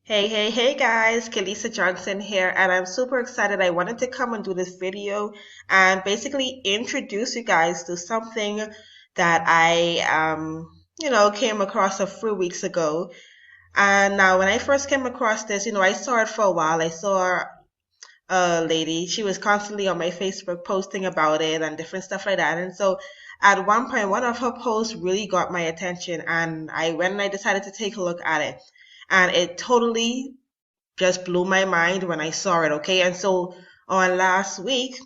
Hey guys, Kelisa Johnson here, and I'm super excited. I wanted to come and do this video and basically introduce you guys to something that I came across a few weeks ago. And now when I first came across this, I saw it for a while. I saw a lady, she was constantly on my Facebook posting about it and different stuff like that. And so at one point, one of her posts really got my attention, and I went and I decided to take a look at it. And it totally just blew my mind when I saw it, okay? And so on last week,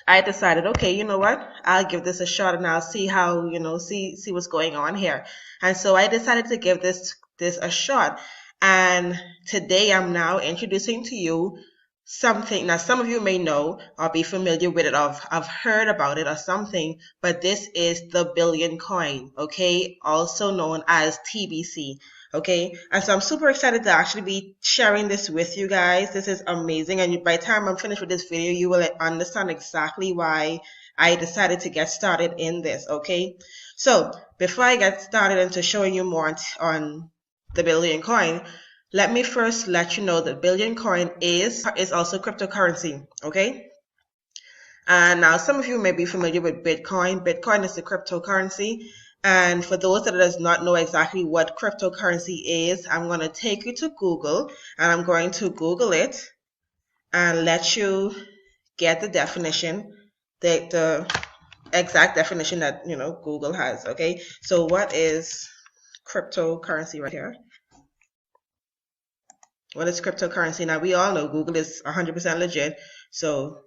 I decided, okay, you know what? I'll give this a shot and I'll see how, see what's going on here. And so I decided to give this a shot. And today I'm now introducing to you something. Now some of you may know or be familiar with it, or I've heard about it or something, but this is the billion coin, okay? Also known as TBC. Okay, and so I'm super excited to actually be sharing this with you guys. This is amazing, and by the time I'm finished with this video, you will understand exactly why I decided to get started in this. Okay, so before I get started into showing you more on the billion coin, let me first let you know that billion coin is also cryptocurrency. Okay, and now some of you may be familiar with Bitcoin. Bitcoin is the cryptocurrency. And for those that does not know exactly what cryptocurrency is, I'm going to take you to Google, and I'm going to Google it and let you get the definition, the exact definition that, Google has. Okay. So what is cryptocurrency right here? What is cryptocurrency? Now we all know Google is 100% legit. So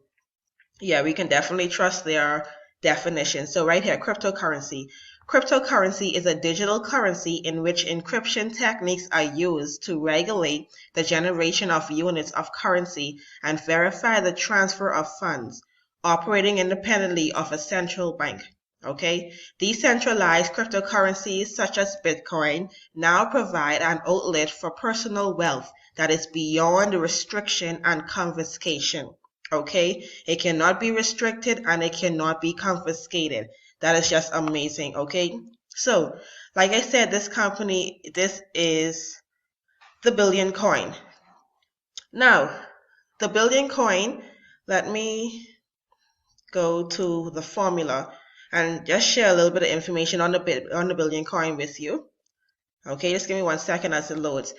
yeah, we can definitely trust their definition. So right here, cryptocurrency. Cryptocurrency is a digital currency in which encryption techniques are used to regulate the generation of units of currency and verify the transfer of funds, operating independently of a central bank. Okay, decentralized cryptocurrencies such as Bitcoin now provide an outlet for personal wealth that is beyond restriction and confiscation. Okay, it cannot be restricted and it cannot be confiscated. That is just amazing. Okay, so like I said, this is the billion coin. Now the billion coin, let me go to the formula and just share a little bit of information on the billion coin with you. Okay, just give me 1 second as it loads.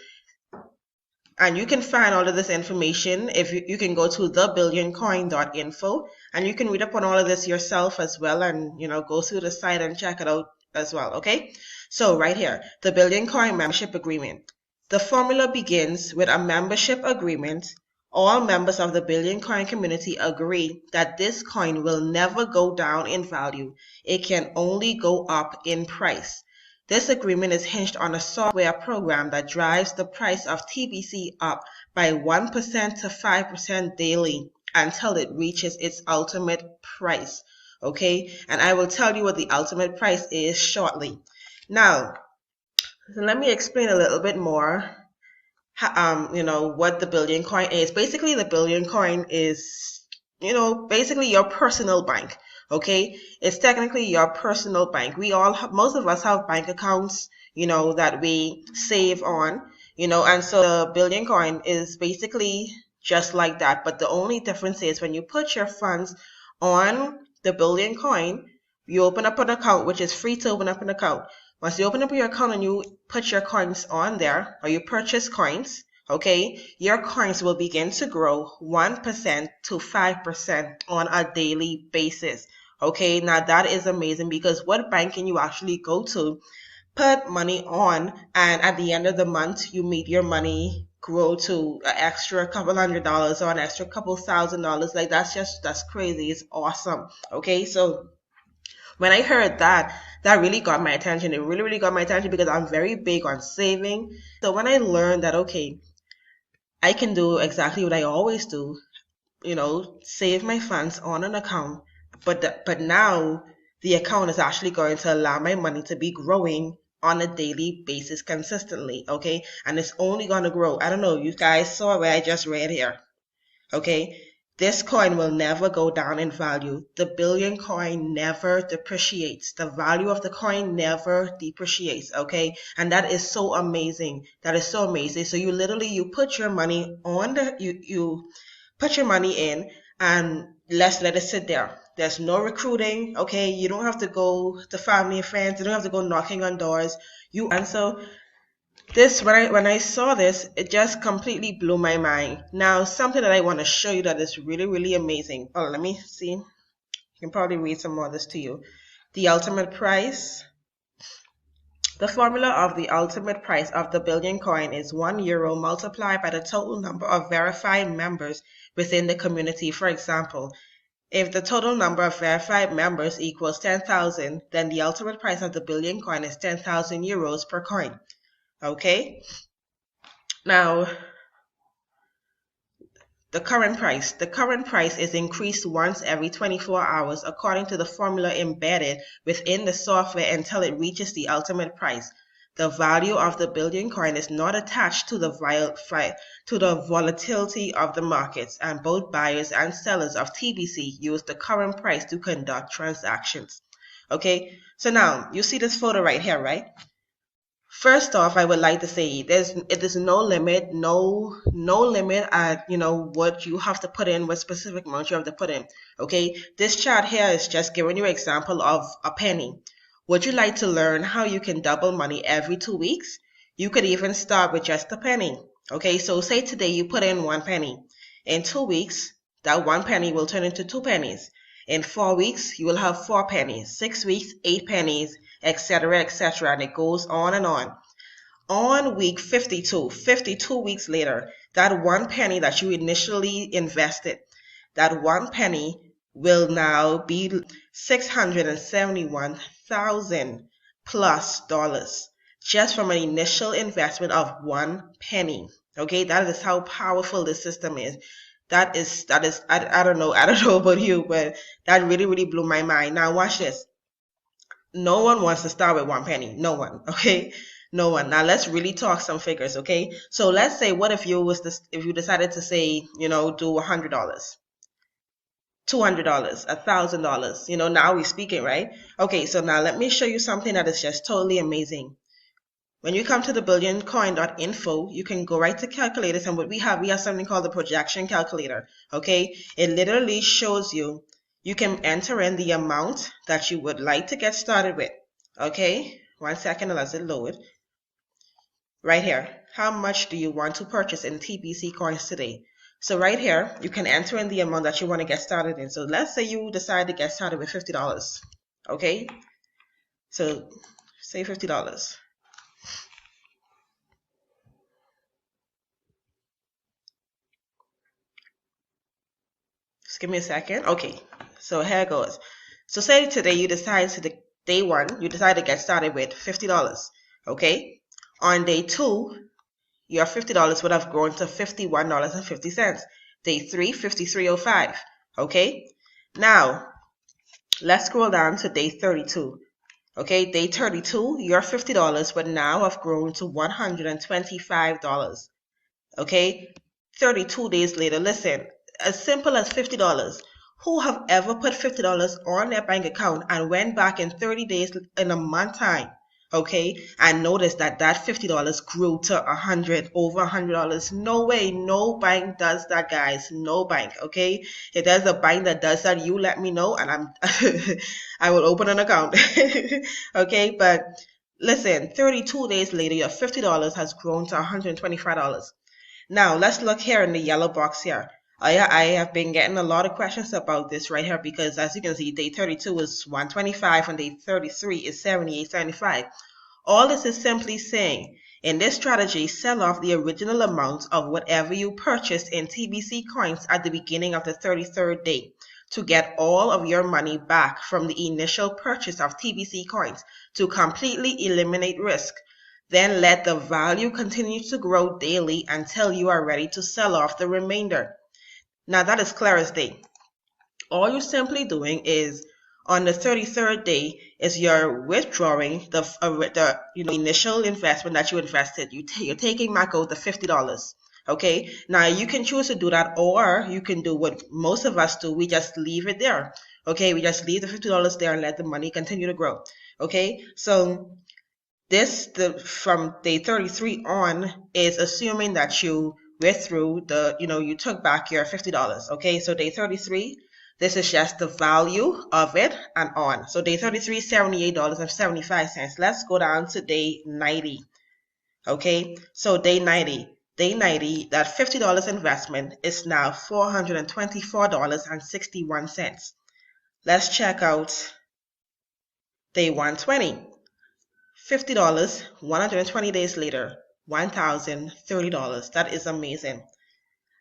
And you can find all of this information if you can go to thebillioncoin.info, and you can read up on all of this yourself as well, and go through the site and check it out as well. Okay, so right here, the billion coin membership agreement. The formula begins with a membership agreement. All members of the billion coin community agree that this coin will never go down in value. It can only go up in price. This agreement is hinged on a software program that drives the price of TBC up by 1% to 5% daily until it reaches its ultimate price. Okay, and I will tell you what the ultimate price is shortly. Now, let me explain a little bit more. What the billion coin is. Basically, the billion coin is, basically your personal bank. Okay, it's technically your personal bank. Most of us have bank accounts, that we save on, and so the billion coin is basically just like that. But the only difference is when you put your funds on the billion coin, you open up an account, which is free to open up an account. Once you open up your account and you put your coins on there, or you purchase coins, okay, your coins will begin to grow 1% to 5% on a daily basis. Okay, now that is amazing, because what bank can you actually go to, put money on, and at the end of the month, you meet your money grow to an extra couple $100 or an extra couple $1,000? Like, that's crazy. It's awesome. Okay, so when I heard that, that really got my attention. It really, really got my attention because I'm very big on saving. So when I learned that, okay, I can do exactly what I always do, save my funds on an account, but now the account is actually going to allow my money to be growing on a daily basis consistently, okay? And it's only going to grow. I don't know, you guys saw what I just read here, okay? This coin will never go down in value. The billion coin never depreciates. The value of the coin never depreciates, okay? And that is so amazing. That is so amazing. So you literally, you put your money on you put your money in and let's let it sit there. There's no recruiting, okay? You don't have to go to family and friends. You don't have to go knocking on doors. And so this, when I saw this, it just completely blew my mind. Now, something that I want to show you that is really, really amazing. Oh, let me see. You can probably read some more of this to you. The ultimate price. The formula of the ultimate price of the billion coin is €1 multiplied by the total number of verified members within the community. For example, if the total number of verified members equals 10,000, then the ultimate price of the billion coin is €10,000 per coin. Okay? Now, the current price is increased once every 24 hours according to the formula embedded within the software until it reaches the ultimate price. The value of the billion coin is not attached to the volatility of the markets, and both buyers and sellers of TBC use the current price to conduct transactions. Okay, so now you see this photo right here, right? First off, I would like to say there's no limit, no limit at what you have to put in, what specific amount you have to put in. Okay, this chart here is just giving you an example of a penny. Would you like to learn how you can double money every 2 weeks? You could even start with just a penny. Okay, so say today you put in 1 penny. In 2 weeks, that 1 penny will turn into 2 pennies. In 4 weeks, you will have 4 pennies. 6 weeks, 8 pennies, etc., etc., and it goes on and on. On week 52 weeks later, that 1 penny that you initially invested, that 1 penny will now be $671,000 plus dollars just from an initial investment of 1 penny. Okay, that is how powerful this system is. That is I don't know about you, but that really, really blew my mind. Now watch this. No one wants to start with 1 penny. No one. Okay, no one. Now let's really talk some figures. Okay, so let's say, what if you decided to say, do $100, $200, $1,000. Now we're speaking, right? Okay, so now let me show you something that is just totally amazing. When you come to the billioncoin.info, you can go right to calculators, and what we have something called the projection calculator. Okay, it literally shows you can enter in the amount that you would like to get started with. Okay, 1 second, let's it load. Right here, how much do you want to purchase in TBC coins today? So right here, you can enter in the amount that you want to get started in. So let's say you decide to get started with $50. Okay, so say $50. Just give me a second. Okay, so here it goes. So say today you decide day 1, you decide to get started with $50. Okay, on day 2, your $50 would have grown to $51.50. Day 3, $53.05. Okay, now let's scroll down to day 32. Okay, day 32, your $50 would now have grown to $125. Okay, 32 days later, listen, as simple as $50. Who have ever put $50 on their bank account and went back in 30 days in a month time, okay, and noticed that $50 grew to over $100? No way, no bank does that, guys. No bank, okay? If there's a bank that does that, you let me know, and I will open an account. Okay, but listen, 32 days later, your $50 has grown to $125. Now let's look here in the yellow box here. I have been getting a lot of questions about this right here, because as you can see, day 32 is 125 and day 33 is 78.75. All this is simply saying, in this strategy, sell off the original amount of whatever you purchased in TBC coins at the beginning of the 33rd day to get all of your money back from the initial purchase of TBC coins to completely eliminate risk. Then let the value continue to grow daily until you are ready to sell off the remainder. Now that is clear as day. All you're simply doing is, on the 33rd day, is you're withdrawing the initial investment that you invested. You're taking back out the $50. Okay, now you can choose to do that, or you can do what most of us do. We just leave it there. Okay, we just leave the $50 there and let the money continue to grow. Okay, so from day 33 on is assuming that you went through you took back your $50. Okay, so day 33, this is just the value of it and on. So day 33, $78.75. Let's go down to day 90. Okay, so day 90, that $50 investment is now $424.61. Let's check out day 120. $50, 120 days later, $1,030. That is amazing.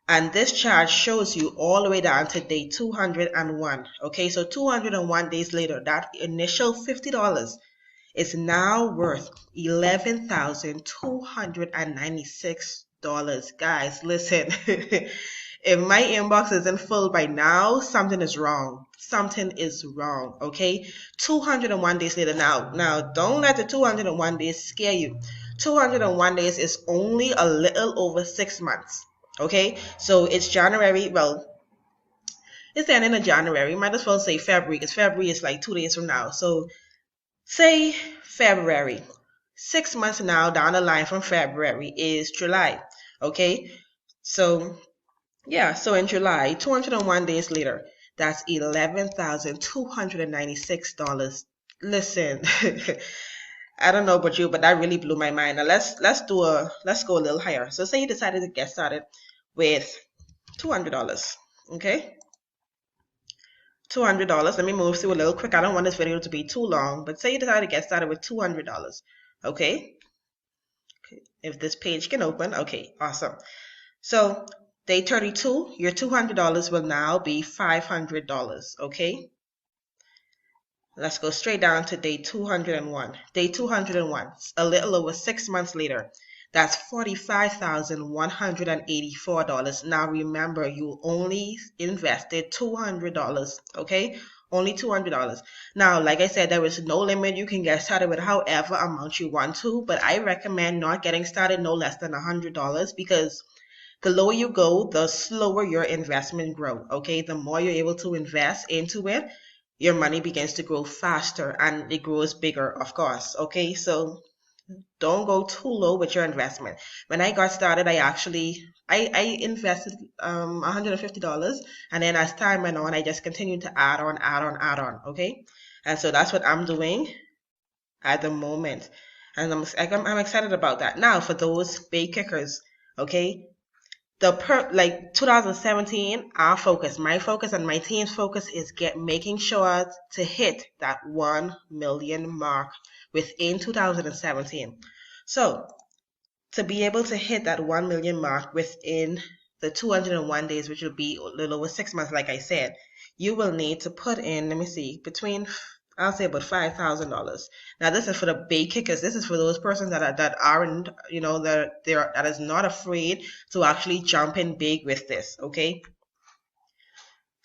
And this chart shows you all the way down to day 201. Okay, so 201 days later, that initial $50 is now worth $11,296. Guys, listen. If my inbox isn't full by now, something is wrong. Something is wrong, okay? 201 days later. Now, don't let the 201 days scare you. 201 days is only a little over 6 months, okay? So it's January. Well, it's the end of January. Might as well say February, because February is like 2 days from now. So say February. 6 months now down the line from February is July, okay? So yeah, so in July, 201 days later, that's $11,296. Listen, I don't know about you, but that really blew my mind. Now let's go a little higher. So say you decided to get started with $200, okay? $200. Let me move through a little quick. I don't want this video to be too long, but say you decided to get started with $200, okay? If this page can open, okay, awesome. So day 32, your $200 will now be $500, okay? Let's go straight down to day 201. Day 201, a little over 6 months later, that's $45,184. Now remember, you only invested $200, okay? Only $200. Now, like I said, there is no limit. You can get started with however amount you want to, but I recommend not getting started no less than $100, because the lower you go, the slower your investment grow, okay? The more you're able to invest into it, your money begins to grow faster, and it grows bigger, of course, okay? So don't go too low with your investment. When I got started, I invested $150, and then as time went on, I just continued to add on, okay? And so that's what I'm doing at the moment, and I'm excited about that. Now, for those big kickers, okay? Like 2017, my focus and my team's focus is making sure to hit that 1 million mark within 2017. So to be able to hit that 1 million mark within the 201 days, which will be a little over 6 months, like I said, you will need to put in, let me see, I'll say about $5,000. Now this is for the big kickers. This is for those persons that aren't, that is not afraid to actually jump in big with this, okay?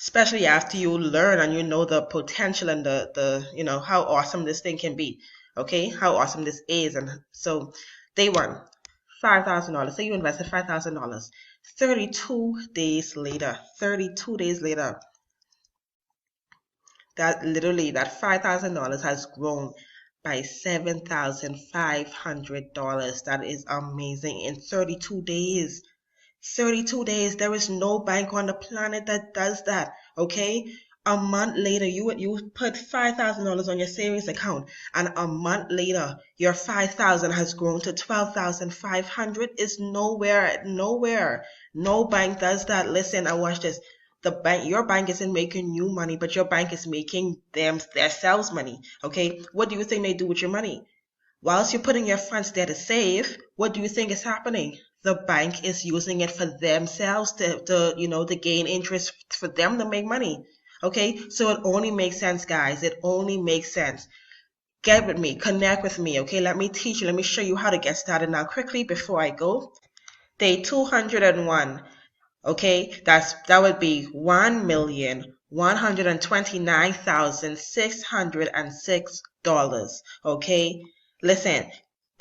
Especially after you learn and you know the potential and the how awesome this thing can be, okay? How awesome this is. And so day one, $5,000. So you invested $5,000. 32 days later, that $5,000 has grown by $7,500. That is amazing. In 32 days. 32 days. There is no bank on the planet that does that. Okay? A month later, you put $5,000 on your savings account, and a month later, your $5,000 has grown to $12,500. Is nowhere. No bank does that. Listen, and watch this. Your bank isn't making you money, but your bank is making themselves money. Okay? What do you think they do with your money? Whilst you're putting your funds there to save, what do you think is happening? The bank is using it for themselves to gain interest, for them to make money. Okay? So it only makes sense, guys. It only makes sense. Get with me, connect with me, okay? Let me teach you, let me show you how to get started now quickly before I go. Day 201. Okay, that would be $1,129,606. Okay, listen,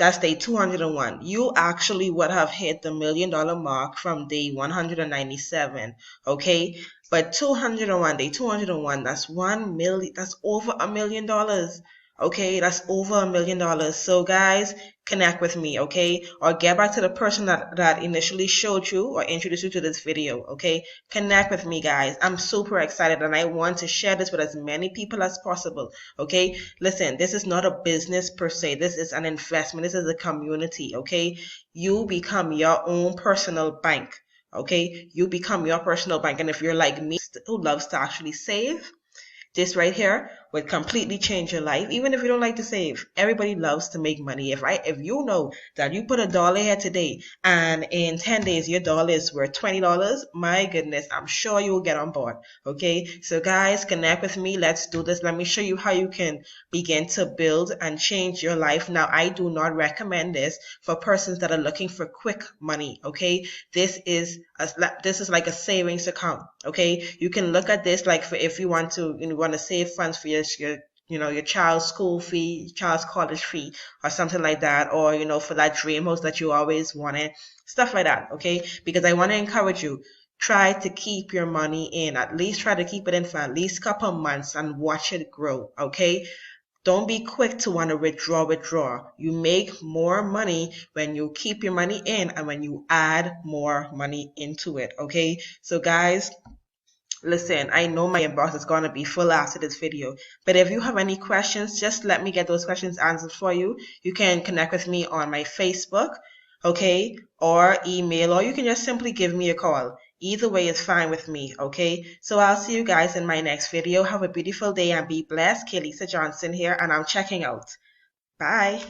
That's day 201. You actually would have hit the $1 million mark from day 197. Okay. But 201, day 201, that's 1 million, that's over $1 million. Okay, that's over $1 million. So guys, connect with me, okay? Or get back to the person that initially showed you or introduced you to this video, okay? Connect with me, guys. I'm super excited and I want to share this with as many people as possible, okay? Listen, this is not a business per se. This is an investment. This is a community, okay? You become your own personal bank, okay? You become your personal bank. And if you're like me who loves to actually save, this right here would completely change your life. Even if you don't like to save, everybody loves to make money. If you know that you put $1 here today and in 10 days your dollar is worth $20, my goodness, I'm sure you will get on board. Okay, so guys, connect with me. Let's do this. Let me show you how you can begin to build and change your life. Now, I do not recommend this for persons that are looking for quick money. Okay, this is like a savings account. Okay, you can look at this like for if you want to save funds for your child's school fee, child's college fee, or something like that, or for that dream house that you always wanted, stuff like that. Okay, because I want to encourage you, try to keep your money in, at least try to keep it in for at least a couple months and watch it grow. Okay, don't be quick to want to withdraw. You make more money when you keep your money in and when you add more money into it. Okay, so guys, listen, I know my inbox is going to be full after this video, but if you have any questions, just let me get those questions answered for you. You can connect with me on my Facebook, okay, or email, or you can just simply give me a call. Either way is fine with me, okay? So I'll see you guys in my next video. Have a beautiful day and be blessed. Lisa Johnson here, and I'm checking out. Bye.